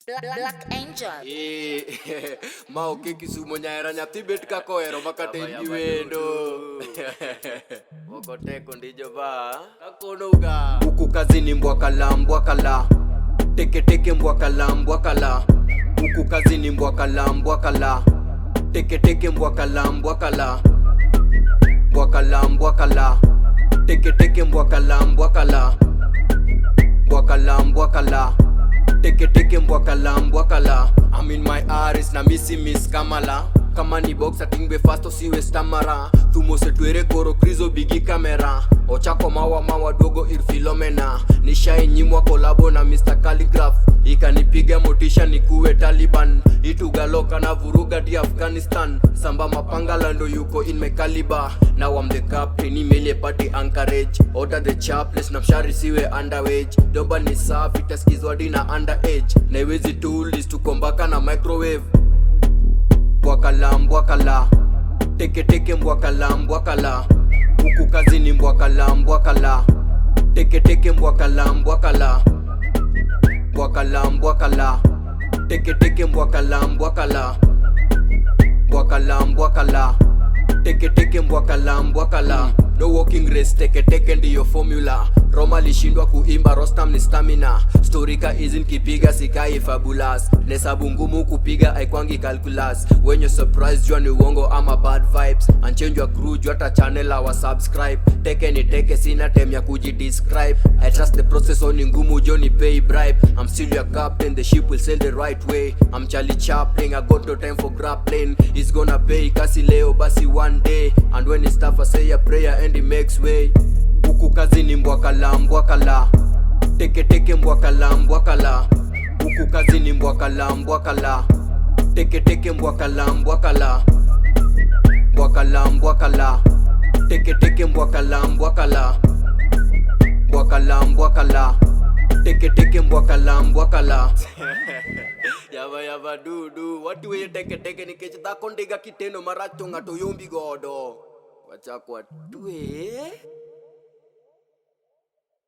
Black Angel. Mau kiki sumo nyaera nyathi bet kakoero makatendi wendo. Wokote kondijo ba kakono uga. Huku kazini mbwakala. Teke mbwakala. Huku kazini mbwakala. Teke mbwakala. Teke mbwakala. Teke mbwakala. I'm in my Aris na miss Kamala. Kama ni box atingbe fasto siwe stamara. Thumo setwere koro krizo bigi kamera. Ochako mawa dogo irfilomena. Nishai nyimwa kolabo na Mr. Calligraph. Ikanipiga motisha nikuwe Taliban. Itugaloka na vuruga di Afghanistan. Samba mapanga lando yuko in my caliber. Now I'm the captain imele party Anchorage. Order the chapless na mshari siwe underage. Doba ni safi taskizwa dina underage. Na iwezi tools tukombaka na microwave. Mbwakala. Teke mbwakala. Huku kazini mbwakala. Teke mbwakala. Teke mbwakala. Teke mbwakala. No walking race, teke ndiyo formula. Roma lishindwa kuimba, Rostam ni stamina. Storika izin kipiga sikai fabulous. Nesabu ngumu kupiga haikwangi calculus. When you surprise jua ni uongo ama bad vibes. Unchange your crew jua ta channel awa subscribe. Teke ni teke sina time ya kujidescribe. I trust the process oni ngumu jo ni pay bribe. I'm still your captain, the ship will sail the right way. I'm Charlie Chaplin, I got no time for grappling. He's gonna pay kasi leo basi one day. And when it's tough I say a prayer and it makes way. Huku kazini mbwakala. Teke mbwakala. Huku kazini mbwakala. Teke mbwakala. Teke mbwakala. Teke mbwakala. Yaba dudu. Watu weye teke nikechita kondiga kiteno maracho ngato yombi godo. Wachakwa tuwe.